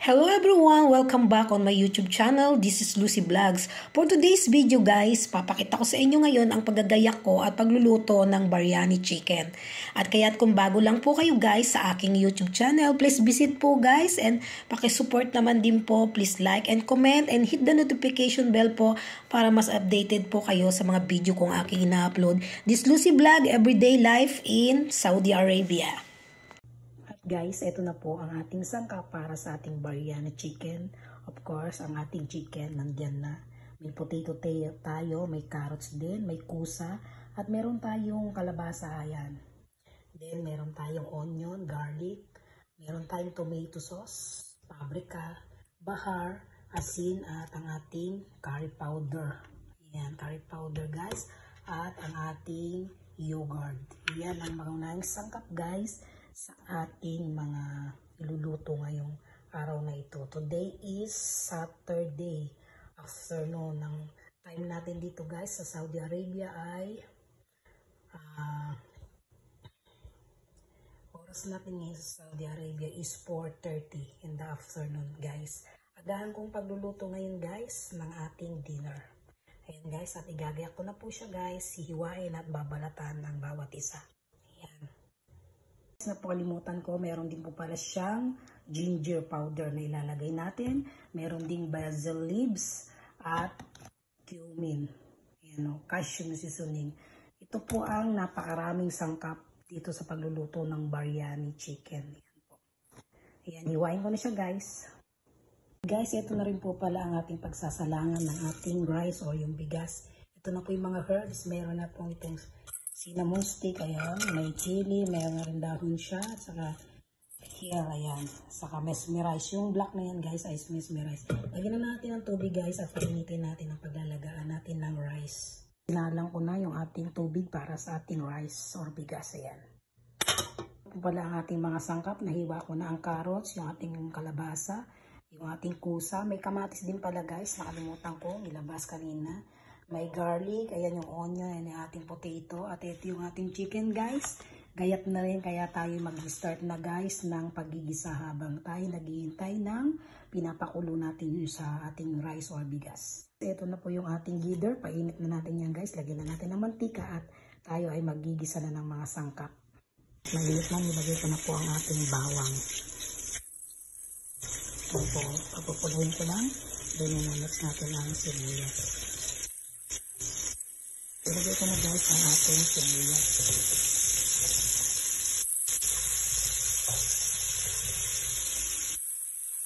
Hello everyone! Welcome back on my YouTube channel. This is Lucy Vlogs. For today's video guys, papakita ko sa inyo ngayon ang paggagayak ko at pagluluto ng biryani chicken. At kaya't kung bago lang po kayo guys sa aking YouTube channel, please visit po guys and pakisupport naman din po. Please like and comment and hit the notification bell po para mas updated po kayo sa mga video kong aking ina-upload. This Lucy Vlog, everyday life in Saudi Arabia. Guys, ito na po ang ating sangkap para sa ating biryani chicken. Of course, ang ating chicken nandyan na. May potato tayo, may carrots din, may kusa, at meron tayong kalabasa, ayan. Then, meron tayong onion, garlic, meron tayong tomato sauce, paprika, bahar, asin, at ang ating curry powder. Ayan, curry powder guys, at ang ating yogurt. Ayan ang mga sangkap guys sa ating mga iluluto ngayong araw na ito. Today is Saturday afternoon. Ng time natin dito guys sa Saudi Arabia ay oras natin ngayon sa Saudi Arabia is 4:30 in the afternoon guys. Agahan kong pagluluto ngayon guys ng ating dinner. Ayan guys, at igagayak ko na po siya guys, hihiwain at babalatan ng bawat isa. Ayan. Na kalimutan ko, meron din po pala siyang ginger powder na ilalagay natin. Meron ding basil leaves at cumin. Ayan o, cashew seasoning. Ito po ang napakaraming sangkap dito sa pagluluto ng biryani chicken. Ayan po. Ayan, hiwain ko na siya guys. Guys, ito na rin po pala ang ating pagsasalangan ng ating rice o yung bigas. Ito na po yung mga herbs. Meron na pong itong cinnamon stick, ayan, may chili, may rin dahon siya, at saka here, ayan, saka mesmerize. Yung black na yan guys ay mesmerize. Lagyan na natin ang tubig guys at painitin natin ang paglalagaan natin ng rice. Sinalang ko na yung ating tubig para sa ating rice or bigas, ayan. Ito pala ang ating mga sangkap, nahiwa ko na ang carrots, yung ating kalabasa, yung ating kusa, may kamatis din pala guys, nakalimutan ko, nilabas kanina. May garlic, ayan yung onion, ayan yung ating potato, at ito yung ating chicken guys. Gayat na rin, kaya tayo mag-start na guys ng pagigisa habang tayo naghihintay ng pinapakulo natin yung sa ating rice or bigas. Ito na po yung ating gither, painit na natin yan guys, lagyan na natin ng mantika at tayo ay magigisa na ng mga sangkap. Mainit na, nilagay ko na po ang ating bawang. Ito po, papupuluin ko lang, then inamix natin ang sibuyas. Ilagay ko na guys ang ating sibuyas.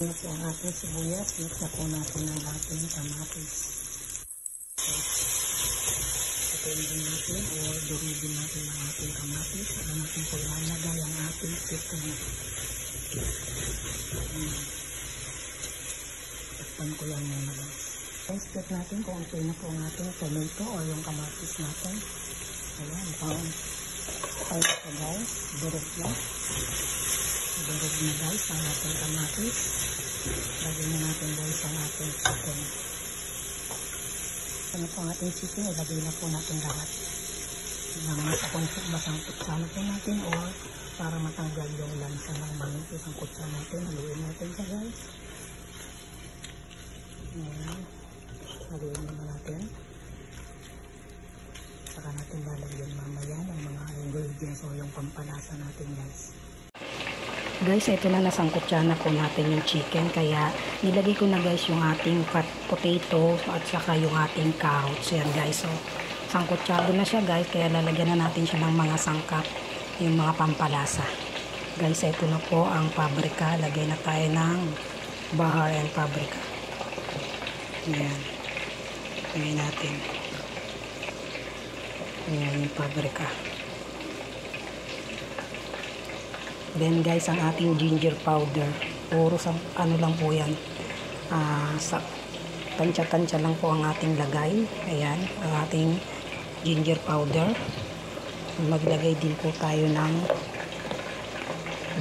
Ito po ang ating sibuyas. Mix na po natin ang ating kamatis. Patayin din natin o durugin natin ang ating kamatis. Para natin po ilalagay ang ating chicken. Takpan ko lang muna guys. Check natin kung okay na po ang ating tomato o yung kamatis natin. Ayan, okay na guys. Durog na. Durog na guys ang ating kamatis. Lagyan na natin guys ang ating chicken. Ano po ang ating chicken? Ilagay na po natin lahat. Basang kutsana po natin o para matanggal yung lansa ng manipis ang kutsana natin. Haluin natin siya guys. Ayan. Haluin naman natin. Saka natin lalagyan mamaya ng mga ingredients o yung pampalasa natin guys. Guys, ito na nasangkutsa na po natin yung chicken. Kaya nilagay ko na guys yung ating potato at saka yung ating carrots. Yan guys. So, sangkutsado na siya guys. Kaya lalagyan na natin siya ng mga sangkap. Yung mga pampalasa. Guys, ito na po ang paprika. Lagay na tayo ng bahar and paprika. Yan. Lagay natin. Ayan yung paprika. Then guys, ang ating ginger powder. Puro sa ano lang po yan. Sa tansya-tansya lang po ang ating lagay. Ayan, ang ating ginger powder. Maglagay din po tayo ng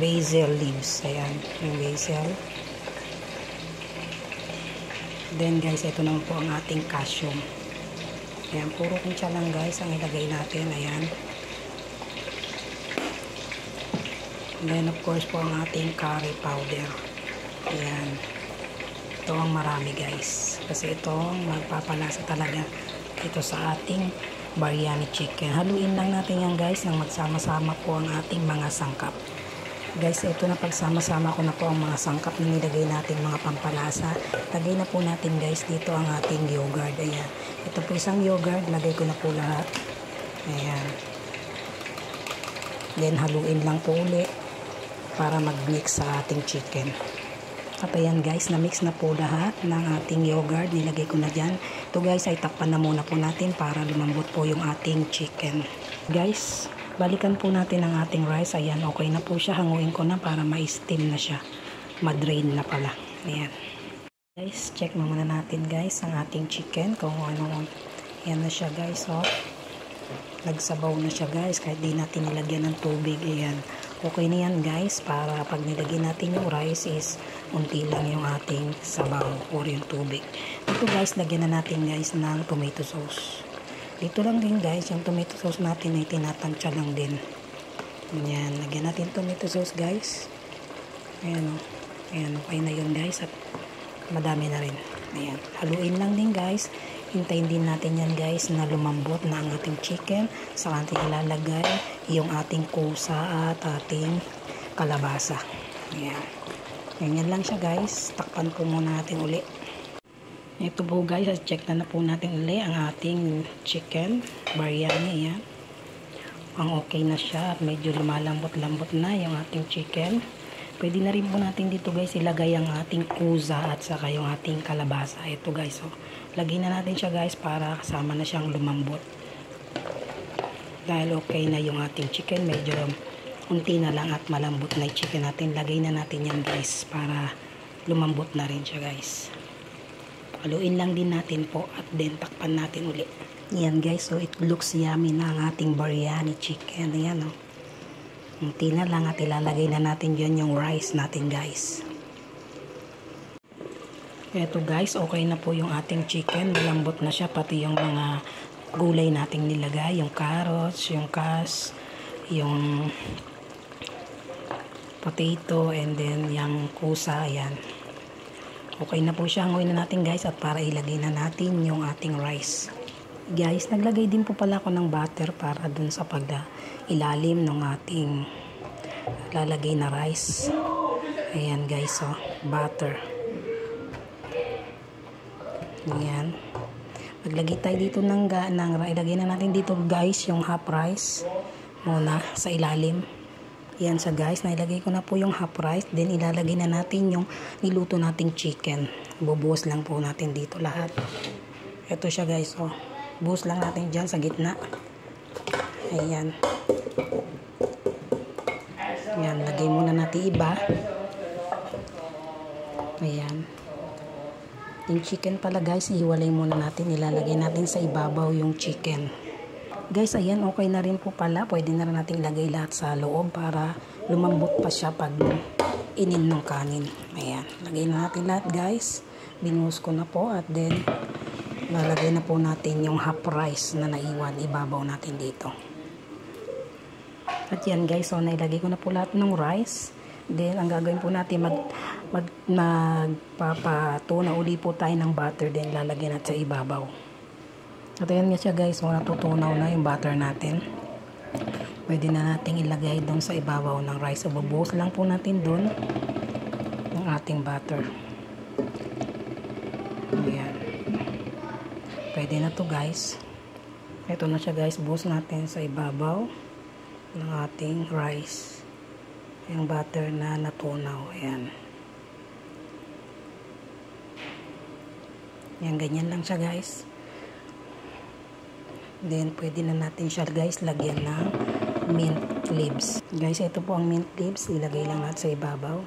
basil leaves. Ayan, yung basil. Then guys, ito naman po ang ating cashew. Ayan, puro kunsya lang guys ang ilagay natin. Ayan. And then of course po ang ating curry powder. Ayan. Ito ang marami guys. Kasi itong magpapalasa talaga ito sa ating biryani chicken. Haluin lang natin yan guys nang magsama-sama po ang ating mga sangkap. Guys, ito na pagsama-sama ko na po ang mga sangkap na nilagay natin mga pampalasa. Lagay na po natin guys dito ang ating yogurt. Ayan. Ito po isang yogurt. Lagay ko na po lahat. Ayan. Then haluin lang po ulit para mag-mix sa ating chicken. At ayan guys, na-mix na po lahat ng ating yogurt. Nilagay ko na dyan. Ito guys ay takpan na muna po natin para lumambot po yung ating chicken. Guys, balikan po natin ang ating rice. Ayan, okay na po siya. Hanguin ko na para ma-steam na siya. Ma-drain na pala. Ayan. Guys, check muna natin guys ang ating chicken. Kung ano. Ayan na siya guys. Oh. Nagsabaw na siya guys. Kahit di natin nilagyan ng tubig. Ayan. Okay na yan guys. Para pag nilagyan natin yung rice is unti lang yung ating sabaw or yung tubig. Dito guys, lagyan na natin guys ng tomato sauce. Dito lang din guys, yung tomato sauce natin ay tinatansya lang din. Ayan, lagyan natin tomato sauce guys. Ayan o. Ayan, okay na yun guys. At madami na rin. Ayan, haluin lang din guys. Hintayin din natin yan guys na lumambot na ang ating chicken. Sa ating ilalagay yung ating kusa at ating kalabasa. Ayan. Ganyan lang siya guys. Takpan po muna natin uli. Ito po guys, check na po natin uli ang ating chicken biryani. Ayan. Ang okay na siya. Medyo lumalambot-lambot na yung ating chicken. Pwede na rin po natin dito guys ilagay ang ating kusa at saka yung ating kalabasa. Ito guys, oh. Lagay na natin siya guys para kasama na siyang lumambot. Dahil okay na yung ating chicken, medyo unti na lang at malambot na yung chicken natin. Lagay na natin yan guys para lumambot na rin siya guys. Haluin lang din natin po at then takpan natin uli. Yan guys, so it looks yummy na ang ating biryani chicken. Ayan oh. Unti na lang at ilalagay na natin dyan yung rice natin guys. Eto guys, okay na po yung ating chicken. Malambot na siya, pati yung mga gulay nating nilagay. Yung carrots, yung kas, yung potato, and then yung kusa. Ayan. Okay na po siya. Hanguin na natin guys at para ilagay na natin yung ating rice. Guys, naglagay din po pala ako ng butter para dun sa ilalim ng ating lalagay na rice. Ayan guys, oh, butter. Ayan. Maglagay tayo dito ilagay na natin dito guys yung half rice muna sa ilalim. Yan sa guys, nailagay ko na po yung half rice. Then ilalagay na natin yung niluto nating chicken. Bubuhos lang po natin dito lahat. Ito siya guys, oh. Buhos lang natin dyan sa gitna. Ayan. Ayan, lagay muna natin iba. Ayan. Yung chicken pala guys, ihiwalay muna natin. Ilalagay natin sa ibabaw yung chicken. Guys, ayan, okay na rin po pala. Pwede na rin natin ilagay lahat sa loob para lumambot pa siya pag inin ng kanin. Ayan, lagay na natin lahat guys. Binuhos ko na po at then lalagay na po natin yung half rice na naiwan. Ibabaw natin dito. At yan guys, so nailagay ko na po lahat ng rice. Then, ang gagawin po natin, magpapatuna uli po tayo ng butter. Then, lalagyan natin sa ibabaw. At ayan nga siya guys, so natutunaw na yung butter natin. Pwede na natin ilagay doon sa ibabaw ng rice. So, bubuhos lang po natin doon ng ating butter. Ayan. Pwede na to guys. Ito na siya guys, buhos natin sa ibabaw ng ating rice. Yung butter na natunaw. Ayan. Yan, ganyan lang siya guys. Then, pwede na natin siya guys lagyan ng mint leaves. Guys, ito po ang mint leaves. Ilagay lang natin sa ibabaw.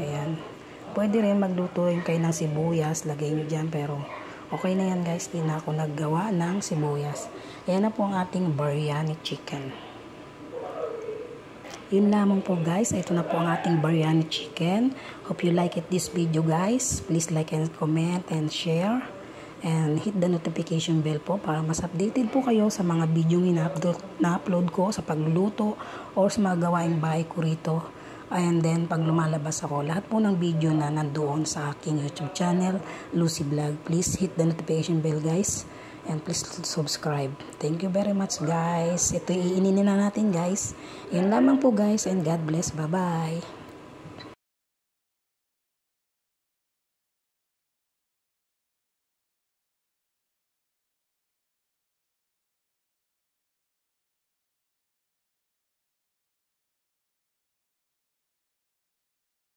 Ayan. Pwede rin magluto rin kayo ng sibuyas. Lagay nyo dyan. Pero, okay na yan guys. Hindi na ako naggawa ng sibuyas. Ayan na po ang ating biryani chicken. Yun lamang po guys. Ito na po ang ating biryani chicken. Hope you like it this video guys. Please like and comment and share. And hit the notification bell po para mas updated po kayo sa mga video na-upload ko sa pagluluto or sa mga gawaing bahay ko rito And then, pag lumalabas ako, lahat po ng video na nandoon sa aking YouTube channel, Lucy Vlog, please hit the notification bell guys. And please subscribe. Thank you very much guys. Ito iininin na natin guys. Yun lamang po guys and God bless. Bye-bye.